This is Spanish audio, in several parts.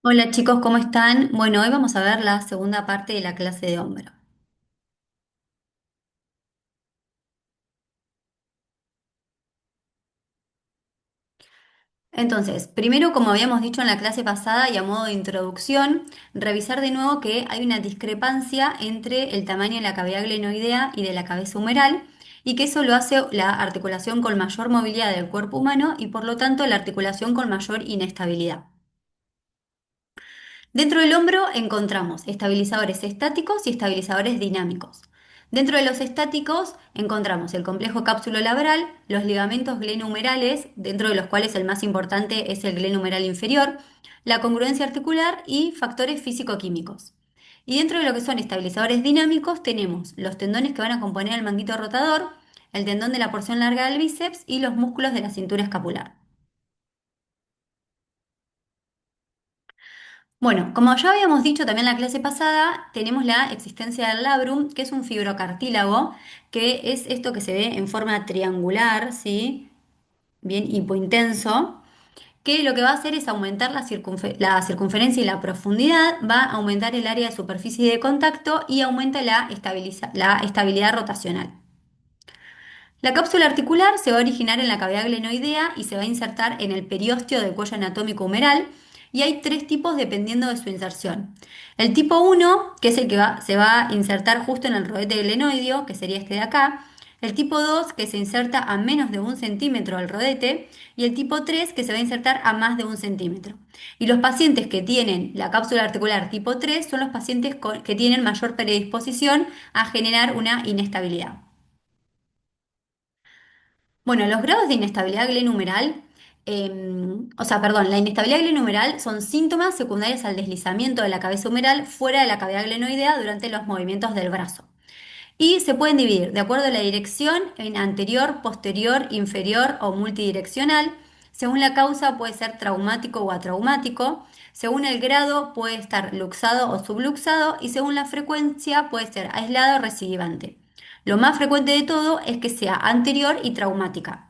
Hola chicos, ¿cómo están? Bueno, hoy vamos a ver la segunda parte de la clase de hombro. Entonces, primero, como habíamos dicho en la clase pasada y a modo de introducción, revisar de nuevo que hay una discrepancia entre el tamaño de la cavidad glenoidea y de la cabeza humeral y que eso lo hace la articulación con mayor movilidad del cuerpo humano y por lo tanto la articulación con mayor inestabilidad. Dentro del hombro encontramos estabilizadores estáticos y estabilizadores dinámicos. Dentro de los estáticos encontramos el complejo cápsulo labral, los ligamentos glenohumerales, dentro de los cuales el más importante es el glenohumeral inferior, la congruencia articular y factores físico-químicos. Y dentro de lo que son estabilizadores dinámicos tenemos los tendones que van a componer el manguito rotador, el tendón de la porción larga del bíceps y los músculos de la cintura escapular. Bueno, como ya habíamos dicho también en la clase pasada, tenemos la existencia del labrum, que es un fibrocartílago, que es esto que se ve en forma triangular, ¿sí? Bien hipointenso, que lo que va a hacer es aumentar la circunferencia y la profundidad, va a aumentar el área de superficie de contacto y aumenta la estabilidad rotacional. La cápsula articular se va a originar en la cavidad glenoidea y se va a insertar en el periósteo del cuello anatómico humeral y hay tres tipos dependiendo de su inserción. El tipo uno, que es el que se va a insertar justo en el rodete glenoideo, que sería este de acá. El tipo 2, que se inserta a menos de 1 centímetro al rodete. Y el tipo 3, que se va a insertar a más de 1 centímetro. Y los pacientes que tienen la cápsula articular tipo 3 son los pacientes que tienen mayor predisposición a generar una inestabilidad. Bueno, los grados de inestabilidad glenumeral, perdón, la inestabilidad glenumeral son síntomas secundarios al deslizamiento de la cabeza humeral fuera de la cavidad glenoidea durante los movimientos del brazo. Y se pueden dividir de acuerdo a la dirección en anterior, posterior, inferior o multidireccional. Según la causa puede ser traumático o atraumático. Según el grado puede estar luxado o subluxado y según la frecuencia puede ser aislado o recidivante. Lo más frecuente de todo es que sea anterior y traumática.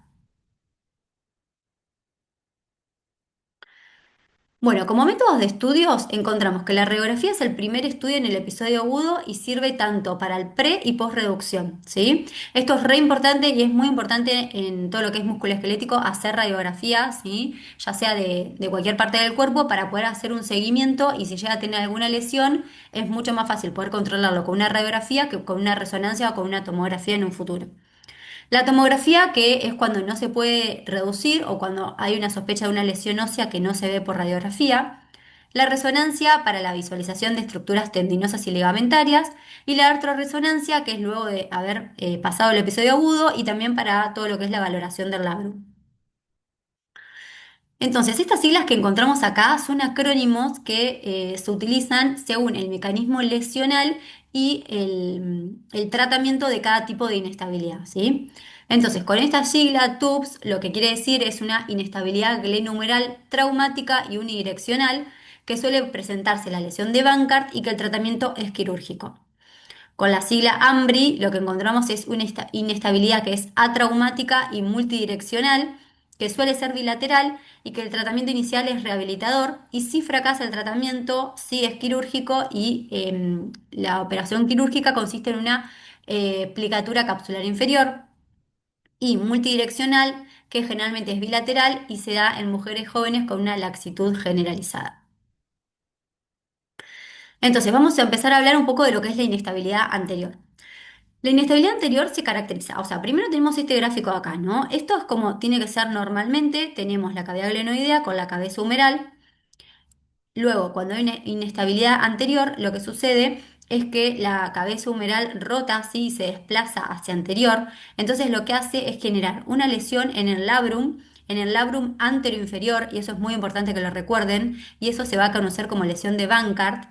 Bueno, como métodos de estudios encontramos que la radiografía es el primer estudio en el episodio agudo y sirve tanto para el pre y postreducción, ¿sí? Esto es re importante y es muy importante en todo lo que es musculoesquelético hacer radiografía, ¿sí? Ya sea de cualquier parte del cuerpo para poder hacer un seguimiento y si llega a tener alguna lesión es mucho más fácil poder controlarlo con una radiografía que con una resonancia o con una tomografía en un futuro. La tomografía, que es cuando no se puede reducir o cuando hay una sospecha de una lesión ósea que no se ve por radiografía. La resonancia para la visualización de estructuras tendinosas y ligamentarias. Y la artrorresonancia, que es luego de haber pasado el episodio agudo y también para todo lo que es la valoración del labrum. Entonces, estas siglas que encontramos acá son acrónimos que se utilizan según el mecanismo lesional y el tratamiento de cada tipo de inestabilidad, ¿sí? Entonces, con esta sigla TUPS, lo que quiere decir es una inestabilidad glenumeral traumática y unidireccional que suele presentarse la lesión de Bankart y que el tratamiento es quirúrgico. Con la sigla AMBRI lo que encontramos es una inestabilidad que es atraumática y multidireccional, que suele ser bilateral y que el tratamiento inicial es rehabilitador y si fracasa el tratamiento, sí es quirúrgico y la operación quirúrgica consiste en una plicatura capsular inferior y multidireccional, que generalmente es bilateral y se da en mujeres jóvenes con una laxitud generalizada. Entonces, vamos a empezar a hablar un poco de lo que es la inestabilidad anterior. La inestabilidad anterior se caracteriza, o sea, primero tenemos este gráfico acá, ¿no? Esto es como tiene que ser normalmente, tenemos la cavidad glenoidea con la cabeza humeral, luego cuando hay una inestabilidad anterior, lo que sucede es que la cabeza humeral rota así y se desplaza hacia anterior, entonces lo que hace es generar una lesión en el labrum anteroinferior, y eso es muy importante que lo recuerden, y eso se va a conocer como lesión de Bankart,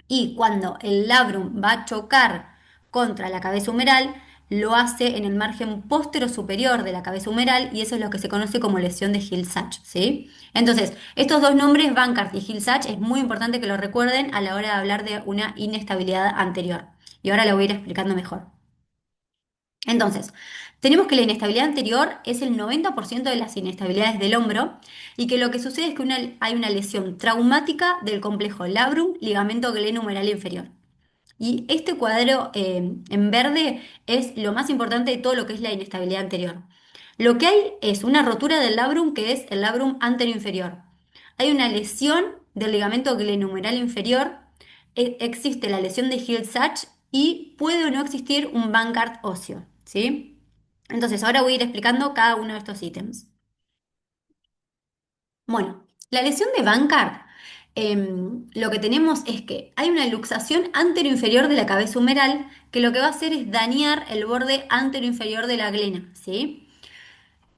y cuando el labrum va a chocar contra la cabeza humeral, lo hace en el margen póstero superior de la cabeza humeral y eso es lo que se conoce como lesión de Hill-Sachs, ¿sí? Entonces, estos dos nombres, Bankart y Hill-Sachs, es muy importante que lo recuerden a la hora de hablar de una inestabilidad anterior. Y ahora lo voy a ir explicando mejor. Entonces, tenemos que la inestabilidad anterior es el 90% de las inestabilidades del hombro y que lo que sucede es que hay una lesión traumática del complejo labrum, ligamento glenohumeral inferior. Y este cuadro en verde es lo más importante de todo lo que es la inestabilidad anterior. Lo que hay es una rotura del labrum que es el labrum anteroinferior. Hay una lesión del ligamento glenohumeral inferior, existe la lesión de Hill-Sachs y puede o no existir un Bankart óseo, ¿sí? Entonces, ahora voy a ir explicando cada uno de estos ítems. Bueno, la lesión de Bankart, lo que tenemos es que hay una luxación anteroinferior de la cabeza humeral que lo que va a hacer es dañar el borde anteroinferior de la glena, ¿sí?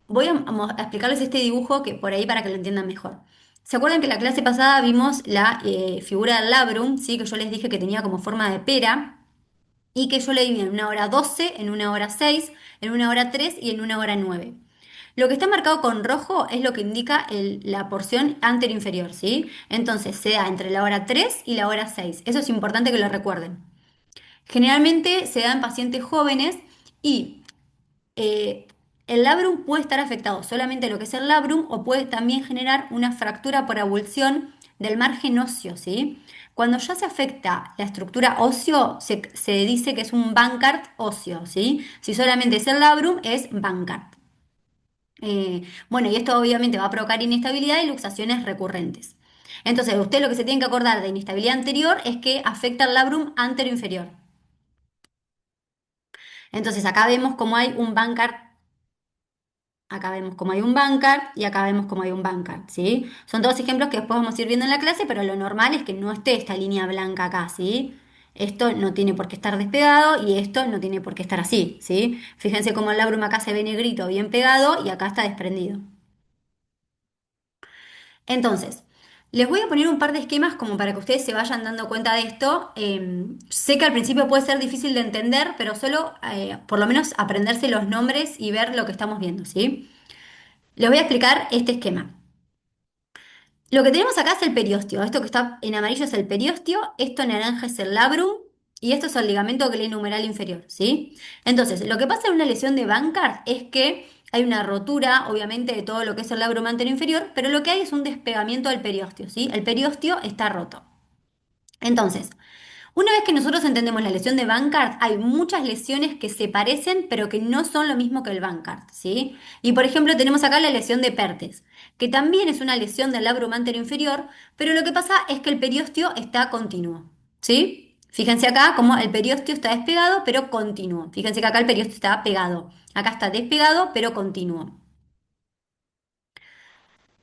Voy a explicarles este dibujo que por ahí para que lo entiendan mejor. ¿Se acuerdan que la clase pasada vimos la figura del labrum, ¿sí? Que yo les dije que tenía como forma de pera y que yo le di en una hora 12, en una hora 6, en una hora 3 y en una hora 9. Lo que está marcado con rojo es lo que indica la porción anteroinferior, ¿sí? Entonces se da entre la hora 3 y la hora 6. Eso es importante que lo recuerden. Generalmente se da en pacientes jóvenes y eh, el labrum puede estar afectado solamente lo que es el labrum o puede también generar una fractura por abulsión del margen óseo, ¿sí? Cuando ya se afecta la estructura óseo, se dice que es un Bankart óseo, ¿sí? Si solamente es el labrum, es Bankart. Bueno, y esto obviamente va a provocar inestabilidad y luxaciones recurrentes. Entonces, usted lo que se tiene que acordar de inestabilidad anterior es que afecta al labrum anterior-inferior. Entonces, acá vemos cómo hay un Bankart. Acá vemos cómo hay un Bankart y acá vemos cómo hay un Bankart, ¿sí? Son todos ejemplos que después vamos a ir viendo en la clase, pero lo normal es que no esté esta línea blanca acá, ¿sí? Esto no tiene por qué estar despegado y esto no tiene por qué estar así, ¿sí? Fíjense cómo el labrum acá se ve negrito, bien pegado y acá está desprendido. Entonces, les voy a poner un par de esquemas como para que ustedes se vayan dando cuenta de esto. Sé que al principio puede ser difícil de entender, pero solo por lo menos aprenderse los nombres y ver lo que estamos viendo, ¿sí? Les voy a explicar este esquema. Lo que tenemos acá es el periósteo. Esto que está en amarillo es el periósteo, esto en naranja es el labrum y esto es el ligamento glenohumeral inferior, ¿sí? Entonces, lo que pasa en una lesión de Bankart es que hay una rotura, obviamente, de todo lo que es el labrum anterior inferior, pero lo que hay es un despegamiento del periósteo, ¿sí? El periósteo está roto. Entonces, una vez que nosotros entendemos la lesión de Bankart, hay muchas lesiones que se parecen, pero que no son lo mismo que el Bankart, ¿sí? Y por ejemplo, tenemos acá la lesión de Pertes, que también es una lesión del labrum anterior inferior, pero lo que pasa es que el periósteo está continuo, ¿sí? Fíjense acá como el periósteo está despegado, pero continuo. Fíjense que acá el periósteo está pegado. Acá está despegado, pero continuo.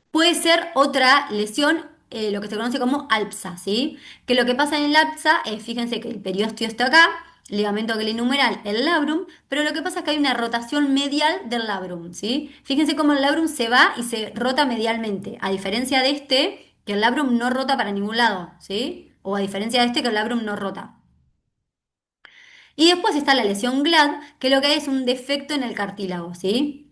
Puede ser otra lesión, lo que se conoce como ALPSA, ¿sí? Que lo que pasa en el ALPSA es, fíjense que el periósteo está acá, ligamento glenohumeral, el labrum, pero lo que pasa es que hay una rotación medial del labrum, ¿sí? Fíjense cómo el labrum se va y se rota medialmente, a diferencia de este, que el labrum no rota para ningún lado, ¿sí? O a diferencia de este, que el labrum no rota. Y después está la lesión GLAD, que lo que hay es un defecto en el cartílago, ¿sí?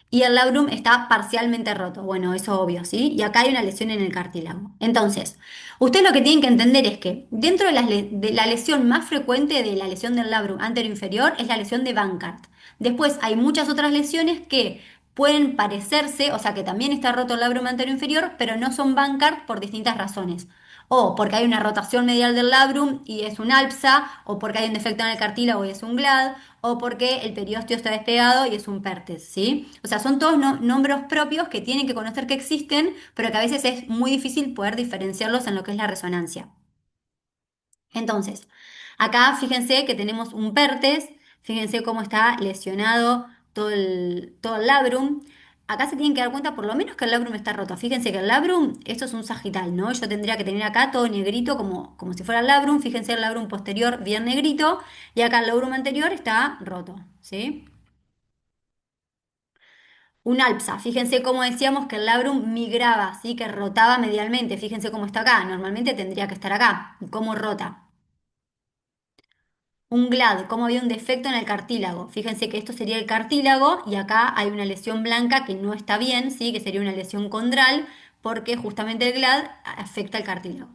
Y el labrum está parcialmente roto. Bueno, eso obvio, ¿sí? Y acá hay una lesión en el cartílago. Entonces, ustedes lo que tienen que entender es que dentro de la lesión más frecuente de la lesión del labrum anterior-inferior es la lesión de Bankart. Después hay muchas otras lesiones que pueden parecerse, o sea que también está roto el labrum anterior-inferior, pero no son Bankart por distintas razones. O porque hay una rotación medial del labrum y es un ALPSA, o porque hay un defecto en el cartílago y es un GLAD, o porque el periósteo está despegado y es un PERTES, ¿sí? O sea, son todos nombres propios que tienen que conocer que existen, pero que a veces es muy difícil poder diferenciarlos en lo que es la resonancia. Entonces, acá fíjense que tenemos un PERTES, fíjense cómo está lesionado todo el labrum. Acá se tienen que dar cuenta por lo menos que el labrum está roto. Fíjense que el labrum, esto es un sagital, ¿no? Yo tendría que tener acá todo negrito como si fuera el labrum. Fíjense el labrum posterior bien negrito y acá el labrum anterior está roto, ¿sí? Un alpsa, fíjense cómo decíamos que el labrum migraba, ¿sí? Que rotaba medialmente. Fíjense cómo está acá. Normalmente tendría que estar acá. ¿Y cómo rota? Un GLAD, cómo había un defecto en el cartílago. Fíjense que esto sería el cartílago y acá hay una lesión blanca que no está bien, ¿sí? Que sería una lesión condral porque justamente el GLAD afecta el cartílago.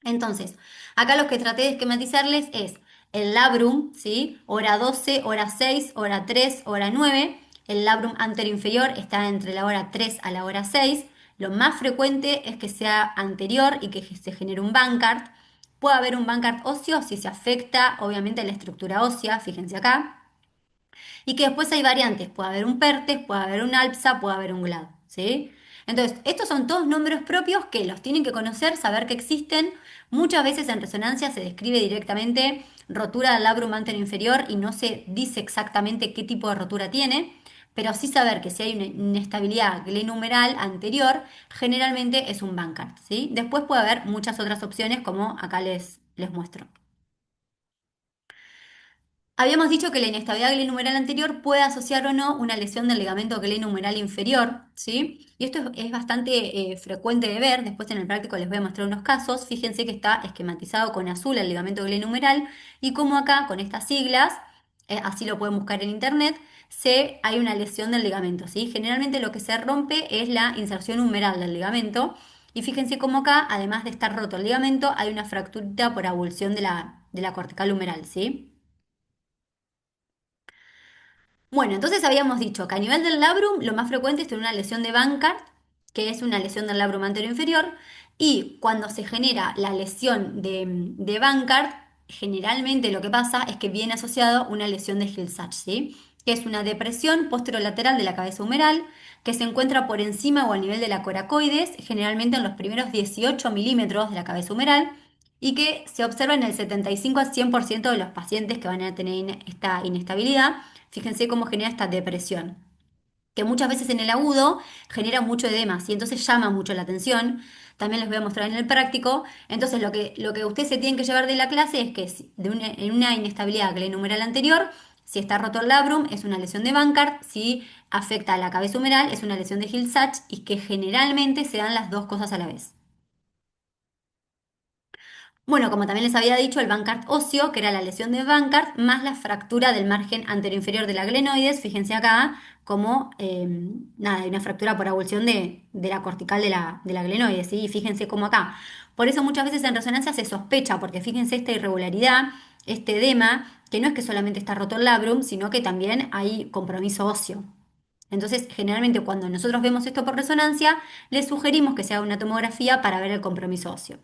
Entonces, acá lo que traté de esquematizarles es el labrum, ¿sí? Hora 12, hora 6, hora 3, hora 9. El labrum anteroinferior está entre la hora 3 a la hora 6. Lo más frecuente es que sea anterior y que se genere un Bankart. Puede haber un Bankart óseo si se afecta, obviamente, la estructura ósea, fíjense acá. Y que después hay variantes, puede haber un PERTES, puede haber un ALPSA, puede haber un GLAD, ¿sí? Entonces, estos son todos nombres propios que los tienen que conocer, saber que existen. Muchas veces en resonancia se describe directamente rotura del labrum anteroinferior y no se dice exactamente qué tipo de rotura tiene, pero sí saber que si hay una inestabilidad glenumeral anterior, generalmente es un Bankart, ¿sí? Después puede haber muchas otras opciones como acá les muestro. Habíamos dicho que la inestabilidad glenumeral anterior puede asociar o no una lesión del ligamento glenumeral inferior, ¿sí? Y esto es bastante frecuente de ver, después en el práctico les voy a mostrar unos casos. Fíjense que está esquematizado con azul el ligamento glenumeral y como acá con estas siglas, así lo pueden buscar en internet, hay una lesión del ligamento, ¿sí? Generalmente lo que se rompe es la inserción humeral del ligamento y fíjense cómo acá, además de estar roto el ligamento, hay una fracturita por abulsión de la cortical humeral, ¿sí? Bueno, entonces habíamos dicho que a nivel del labrum lo más frecuente es tener una lesión de Bankart, que es una lesión del labrum anterior inferior, y cuando se genera la lesión de Bankart, generalmente lo que pasa es que viene asociado una lesión de Hill-Sachs, ¿sí? Que es una depresión posterolateral de la cabeza humeral que se encuentra por encima o a nivel de la coracoides, generalmente en los primeros 18 milímetros de la cabeza humeral, y que se observa en el 75 a 100% de los pacientes que van a tener esta inestabilidad. Fíjense cómo genera esta depresión, que muchas veces en el agudo genera mucho edema y entonces llama mucho la atención. También les voy a mostrar en el práctico. Entonces lo que ustedes se tienen que llevar de la clase es que en una inestabilidad glenumeral anterior, si está roto el labrum, es una lesión de Bankart, si afecta a la cabeza humeral, es una lesión de Hill-Sachs y que generalmente se dan las dos cosas a la vez. Bueno, como también les había dicho, el Bankart óseo, que era la lesión de Bankart, más la fractura del margen anteroinferior de la glenoides, fíjense acá, como, nada, hay una fractura por avulsión de la cortical de la glenoides, ¿sí? Y fíjense cómo acá. Por eso muchas veces en resonancia se sospecha, porque fíjense esta irregularidad, este edema, que no es que solamente está roto el labrum, sino que también hay compromiso óseo. Entonces, generalmente cuando nosotros vemos esto por resonancia, les sugerimos que se haga una tomografía para ver el compromiso óseo.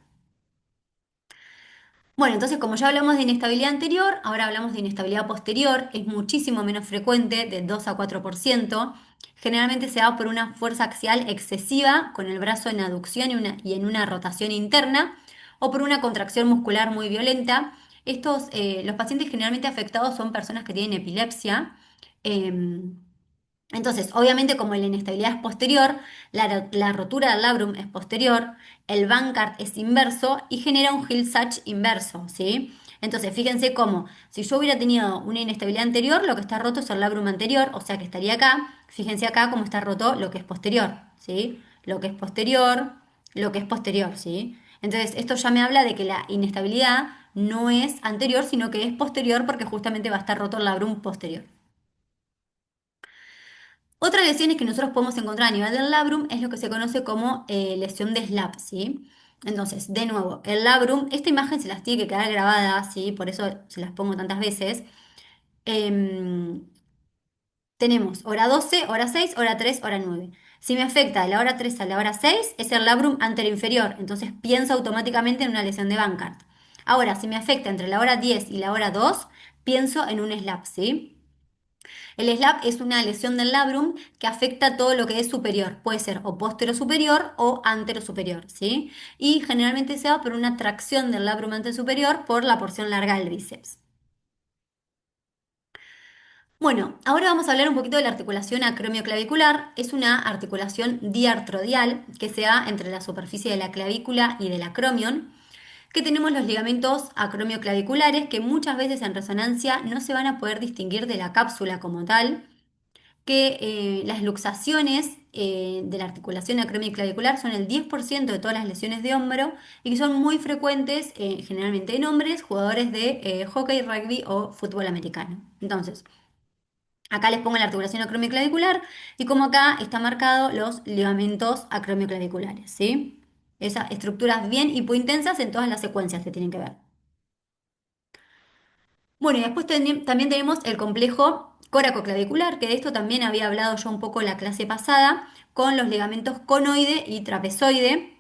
Bueno, entonces como ya hablamos de inestabilidad anterior, ahora hablamos de inestabilidad posterior, es muchísimo menos frecuente, de 2 a 4%. Generalmente se da por una fuerza axial excesiva con el brazo en aducción y en una rotación interna o por una contracción muscular muy violenta. Los pacientes generalmente afectados son personas que tienen epilepsia. em, entonces, obviamente, como la inestabilidad es posterior, la rotura del labrum es posterior, el Bankart es inverso y genera un Hill-Sachs inverso, ¿sí? Entonces, fíjense cómo, si yo hubiera tenido una inestabilidad anterior, lo que está roto es el labrum anterior, o sea que estaría acá. Fíjense acá cómo está roto lo que es posterior, ¿sí? Lo que es posterior, ¿sí? Entonces, esto ya me habla de que la inestabilidad no es anterior, sino que es posterior porque justamente va a estar roto el labrum posterior. Otras lesiones que nosotros podemos encontrar a nivel del labrum es lo que se conoce como lesión de SLAP, ¿sí? Entonces, de nuevo, el labrum, esta imagen se las tiene que quedar grabada, ¿sí? Por eso se las pongo tantas veces. Em, Tenemos hora 12, hora 6, hora 3, hora 9. Si me afecta de la hora 3 a la hora 6, es el labrum anteroinferior, entonces pienso automáticamente en una lesión de Bankart. Ahora, si me afecta entre la hora 10 y la hora 2, pienso en un SLAP, ¿sí? El SLAP es una lesión del labrum que afecta todo lo que es superior. Puede ser o postero superior o antero superior, ¿sí? Y generalmente se da por una tracción del labrum anterosuperior por la porción larga del bíceps. Bueno, ahora vamos a hablar un poquito de la articulación acromioclavicular. Es una articulación diartrodial que se da entre la superficie de la clavícula y del acromion, que tenemos los ligamentos acromioclaviculares que muchas veces en resonancia no se van a poder distinguir de la cápsula como tal, que las luxaciones de la articulación acromioclavicular son el 10% de todas las lesiones de hombro y que son muy frecuentes generalmente en hombres, jugadores de hockey, rugby o fútbol americano. Entonces, acá les pongo la articulación acromioclavicular y como acá está marcado los ligamentos acromioclaviculares, ¿sí? Esas estructuras bien hipointensas en todas las secuencias que tienen que ver. Bueno, y después también tenemos el complejo córacoclavicular, que de esto también había hablado yo un poco en la clase pasada, con los ligamentos conoide y trapezoide.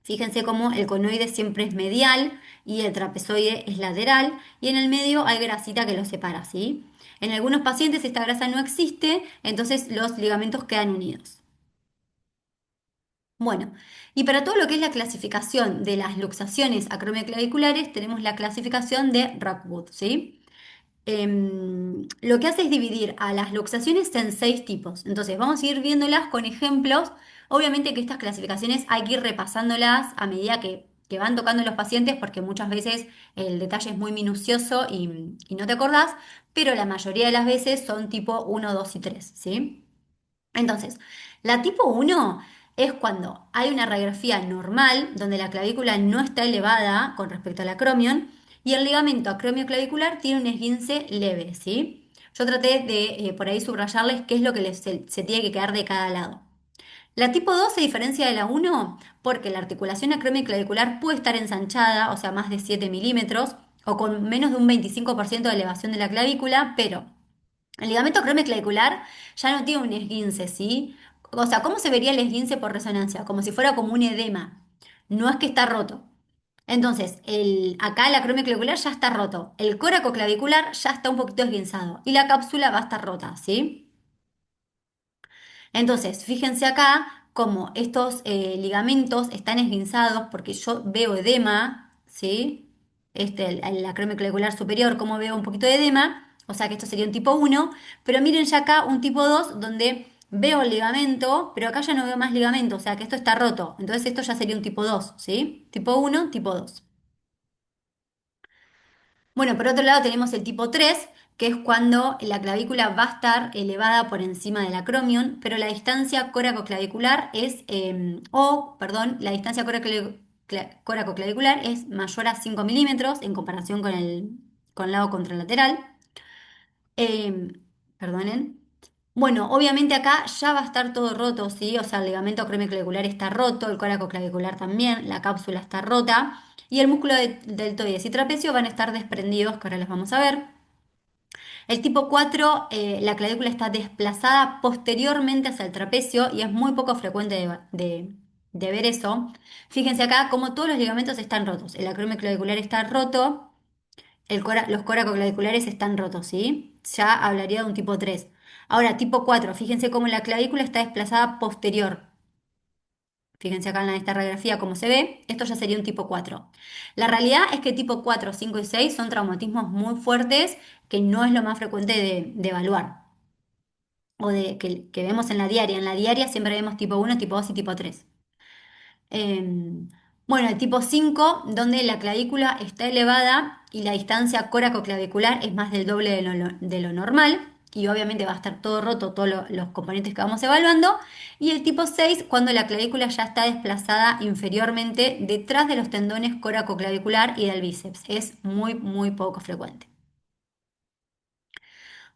Fíjense cómo el conoide siempre es medial y el trapezoide es lateral, y en el medio hay grasita que los separa, ¿sí? En algunos pacientes esta grasa no existe, entonces los ligamentos quedan unidos. Bueno, y para todo lo que es la clasificación de las luxaciones acromioclaviculares, tenemos la clasificación de Rockwood, ¿sí? Lo que hace es dividir a las luxaciones en 6 tipos. Entonces, vamos a ir viéndolas con ejemplos. Obviamente que estas clasificaciones hay que ir repasándolas a medida que van tocando los pacientes, porque muchas veces el detalle es muy minucioso y no te acordás, pero la mayoría de las veces son tipo uno, 2 y 3, ¿sí? Entonces, la tipo uno es cuando hay una radiografía normal, donde la clavícula no está elevada con respecto al acromion, y el ligamento acromioclavicular tiene un esguince leve, ¿sí? Yo traté de por ahí subrayarles qué es lo que se tiene que quedar de cada lado. La tipo 2 se diferencia de la uno porque la articulación acromioclavicular puede estar ensanchada, o sea, más de 7 milímetros, o con menos de un 25% de elevación de la clavícula, pero el ligamento acromioclavicular ya no tiene un esguince, ¿sí? O sea, ¿cómo se vería el esguince por resonancia? Como si fuera como un edema. No es que está roto. Entonces, acá el acromioclavicular ya está roto. El coracoclavicular ya está un poquito esguinzado. Y la cápsula va a estar rota, ¿sí? Entonces, fíjense acá cómo estos ligamentos están esguinzados porque yo veo edema, ¿sí? El acromioclavicular superior, como veo un poquito de edema, o sea que esto sería un tipo uno, pero miren ya acá un tipo 2 donde veo el ligamento, pero acá ya no veo más ligamento, o sea que esto está roto. Entonces esto ya sería un tipo 2, ¿sí? Tipo uno, tipo 2. Bueno, por otro lado tenemos el tipo 3, que es cuando la clavícula va a estar elevada por encima del acromion, pero la distancia coracoclavicular es, perdón, la distancia coracoclavicular es mayor a 5 milímetros en comparación con el lado contralateral. Eh, Perdonen. Bueno, obviamente acá ya va a estar todo roto, ¿sí? O sea, el ligamento acromioclavicular está roto, el coracoclavicular también, la cápsula está rota y el músculo deltoides y trapecio van a estar desprendidos, que ahora los vamos a ver. El tipo 4, la clavícula está desplazada posteriormente hacia el trapecio y es muy poco frecuente de ver eso. Fíjense acá como todos los ligamentos están rotos. El acromioclavicular está roto, los coracoclaviculares están rotos, ¿sí? Ya hablaría de un tipo 3. Ahora, tipo 4, fíjense cómo la clavícula está desplazada posterior. Fíjense acá en esta radiografía cómo se ve. Esto ya sería un tipo 4. La realidad es que tipo 4, 5 y 6 son traumatismos muy fuertes que no es lo más frecuente de evaluar o que vemos en la diaria. En la diaria siempre vemos tipo 1, tipo 2 y tipo 3. Bueno, el tipo 5, donde la clavícula está elevada y la distancia coracoclavicular es más del doble de lo normal, y obviamente va a estar todo roto, todos los componentes que vamos evaluando. Y el tipo 6, cuando la clavícula ya está desplazada inferiormente detrás de los tendones coracoclavicular y del bíceps. Es muy, muy poco frecuente.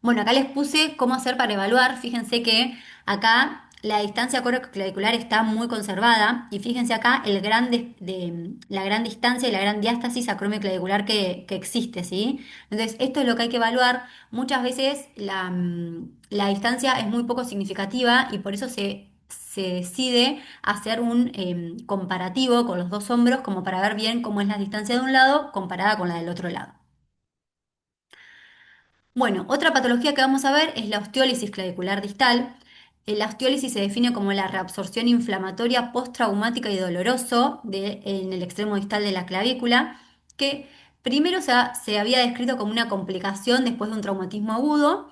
Bueno, acá les puse cómo hacer para evaluar. Fíjense que acá la distancia coroclavicular está muy conservada y fíjense acá la gran distancia y la gran diástasis acromioclavicular que existe, ¿sí? Entonces, esto es lo que hay que evaluar. Muchas veces la distancia es muy poco significativa y por eso se decide hacer un comparativo con los dos hombros como para ver bien cómo es la distancia de un lado comparada con la del otro lado. Bueno, otra patología que vamos a ver es la osteólisis clavicular distal. La osteólisis se define como la reabsorción inflamatoria postraumática y doloroso en el extremo distal de la clavícula, que primero se había descrito como una complicación después de un traumatismo agudo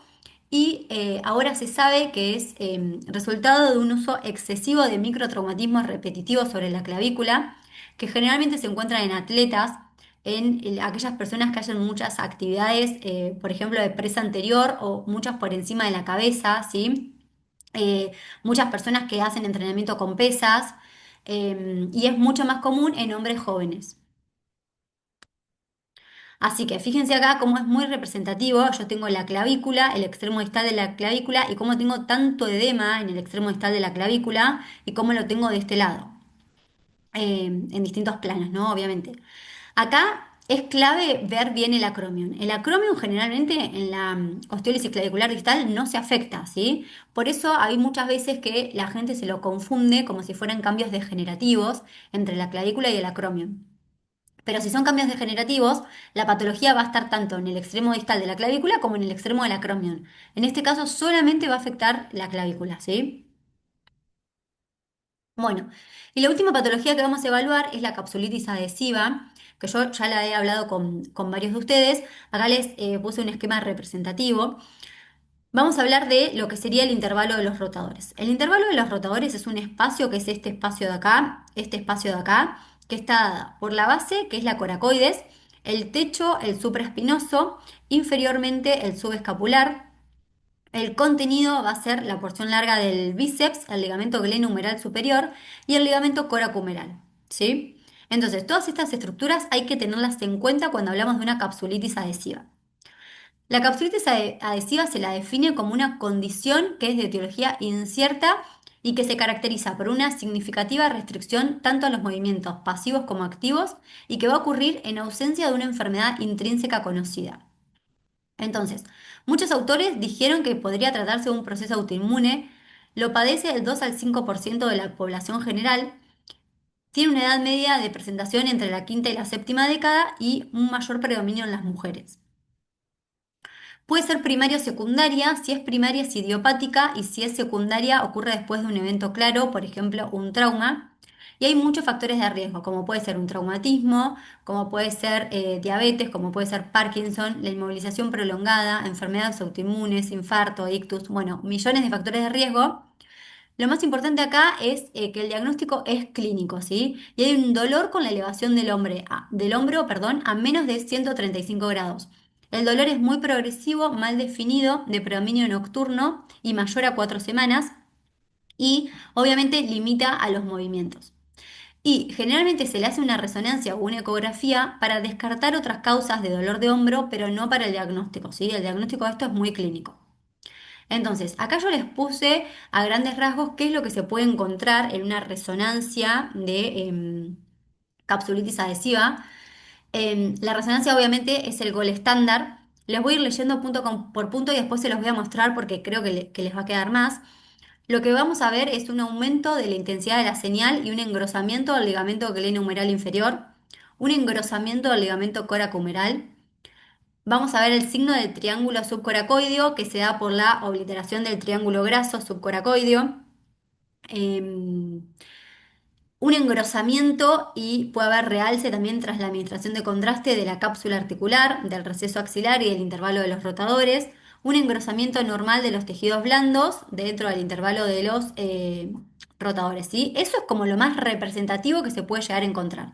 y ahora se sabe que es resultado de un uso excesivo de microtraumatismos repetitivos sobre la clavícula, que generalmente se encuentran en atletas en aquellas personas que hacen muchas actividades, por ejemplo, de presa anterior o muchas por encima de la cabeza, ¿sí? Muchas personas que hacen entrenamiento con pesas, y es mucho más común en hombres jóvenes. Así que fíjense acá cómo es muy representativo. Yo tengo la clavícula, el extremo distal de la clavícula, y cómo tengo tanto edema en el extremo distal de la clavícula y cómo lo tengo de este lado, en distintos planos, ¿no? Obviamente. Acá es clave ver bien el acromion. El acromion generalmente en la osteólisis clavicular distal no se afecta, ¿sí? Por eso hay muchas veces que la gente se lo confunde como si fueran cambios degenerativos entre la clavícula y el acromion. Pero si son cambios degenerativos, la patología va a estar tanto en el extremo distal de la clavícula como en el extremo del acromion. En este caso solamente va a afectar la clavícula, ¿sí? Bueno, y la última patología que vamos a evaluar es la capsulitis adhesiva, que yo ya la he hablado con varios de ustedes. Acá les puse un esquema representativo. Vamos a hablar de lo que sería el intervalo de los rotadores. El intervalo de los rotadores es un espacio que es este espacio de acá, que está dada por la base, que es la coracoides, el techo, el supraespinoso, inferiormente el subescapular. El contenido va a ser la porción larga del bíceps, el ligamento glenohumeral superior y el ligamento coracohumeral, ¿sí? Entonces, todas estas estructuras hay que tenerlas en cuenta cuando hablamos de una capsulitis adhesiva. La capsulitis adhesiva se la define como una condición que es de etiología incierta y que se caracteriza por una significativa restricción tanto a los movimientos pasivos como activos y que va a ocurrir en ausencia de una enfermedad intrínseca conocida. Entonces, muchos autores dijeron que podría tratarse de un proceso autoinmune, lo padece del 2 al 5% de la población general, tiene una edad media de presentación entre la quinta y la séptima década y un mayor predominio en las mujeres. Puede ser primaria o secundaria, si es primaria es idiopática y si es secundaria ocurre después de un evento claro, por ejemplo, un trauma. Y hay muchos factores de riesgo, como puede ser un traumatismo, como puede ser diabetes, como puede ser Parkinson, la inmovilización prolongada, enfermedades autoinmunes, infarto, ictus, bueno, millones de factores de riesgo. Lo más importante acá es que el diagnóstico es clínico, ¿sí? Y hay un dolor con la elevación del hombro, perdón, a menos de 135 grados. El dolor es muy progresivo, mal definido, de predominio nocturno y mayor a 4 semanas y obviamente limita a los movimientos. Y generalmente se le hace una resonancia o una ecografía para descartar otras causas de dolor de hombro, pero no para el diagnóstico, ¿sí? El diagnóstico de esto es muy clínico. Entonces, acá yo les puse a grandes rasgos qué es lo que se puede encontrar en una resonancia de capsulitis adhesiva. La resonancia obviamente es el gol estándar. Les voy a ir leyendo por punto y después se los voy a mostrar porque creo que les va a quedar más. Lo que vamos a ver es un aumento de la intensidad de la señal y un engrosamiento del ligamento glenohumeral inferior, un engrosamiento del ligamento coracohumeral. Vamos a ver el signo del triángulo subcoracoideo que se da por la obliteración del triángulo graso subcoracoideo. Em, un engrosamiento y puede haber realce también tras la administración de contraste de la cápsula articular, del receso axilar y del intervalo de los rotadores. Un engrosamiento normal de los tejidos blandos dentro del intervalo de los rotadores, ¿sí? Eso es como lo más representativo que se puede llegar a encontrar.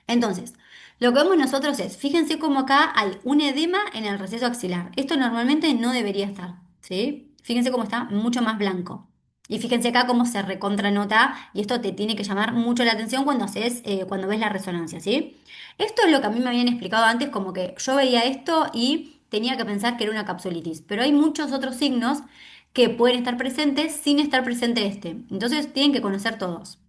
Entonces, lo que vemos nosotros es, fíjense cómo acá hay un edema en el receso axilar. Esto normalmente no debería estar, ¿sí? Fíjense cómo está mucho más blanco. Y fíjense acá cómo se recontranota y esto te tiene que llamar mucho la atención cuando ves la resonancia, ¿sí? Esto es lo que a mí me habían explicado antes, como que yo veía esto y tenía que pensar que era una capsulitis. Pero hay muchos otros signos que pueden estar presentes sin estar presente este. Entonces tienen que conocer todos.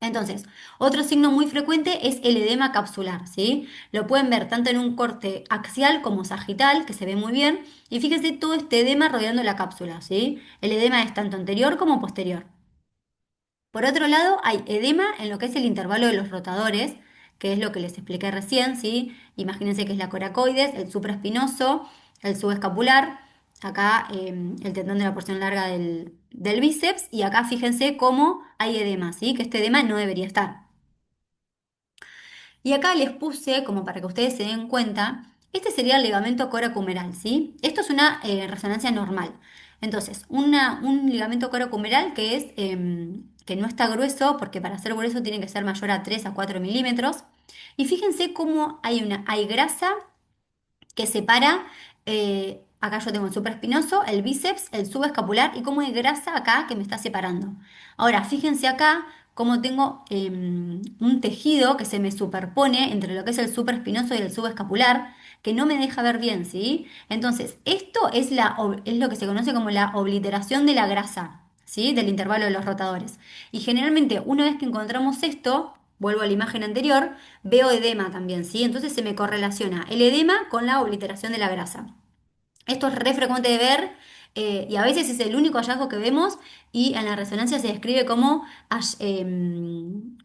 Entonces, otro signo muy frecuente es el edema capsular, ¿sí? Lo pueden ver tanto en un corte axial como sagital, que se ve muy bien, y fíjense todo este edema rodeando la cápsula, ¿sí? El edema es tanto anterior como posterior. Por otro lado, hay edema en lo que es el intervalo de los rotadores, que es lo que les expliqué recién, ¿sí? Imagínense que es la coracoides, el supraespinoso, el subescapular, acá el tendón de la porción larga del bíceps, y acá fíjense cómo hay edema, ¿sí? Que este edema no debería estar. Y acá les puse, como para que ustedes se den cuenta, este sería el ligamento coracohumeral, ¿sí? Esto es una resonancia normal. Entonces, un ligamento coracohumeral que no está grueso, porque para ser grueso tiene que ser mayor a 3 a 4 milímetros. Y fíjense cómo hay grasa que separa, acá yo tengo el supraespinoso, el bíceps, el subescapular y cómo hay grasa acá que me está separando. Ahora, fíjense acá cómo tengo un tejido que se me superpone entre lo que es el supraespinoso y el subescapular, que no me deja ver bien, ¿sí? Entonces, esto es lo que se conoce como la obliteración de la grasa, ¿sí? Del intervalo de los rotadores. Y generalmente, una vez que encontramos esto, vuelvo a la imagen anterior, veo edema también, ¿sí? Entonces se me correlaciona el edema con la obliteración de la grasa. Esto es re frecuente de ver y a veces es el único hallazgo que vemos y en la resonancia se describe como,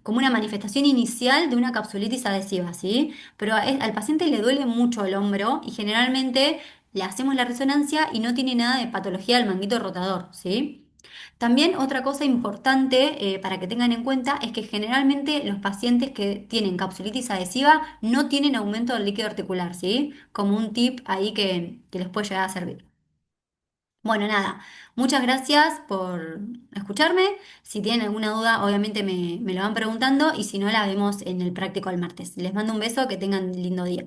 como una manifestación inicial de una capsulitis adhesiva, ¿sí? Pero al paciente le duele mucho el hombro y generalmente le hacemos la resonancia y no tiene nada de patología del manguito rotador, ¿sí? También otra cosa importante para que tengan en cuenta es que generalmente los pacientes que tienen capsulitis adhesiva no tienen aumento del líquido articular, ¿sí? Como un tip ahí que les puede llegar a servir. Bueno, nada, muchas gracias por escucharme. Si tienen alguna duda, obviamente me lo van preguntando y si no, la vemos en el práctico el martes. Les mando un beso, que tengan lindo día.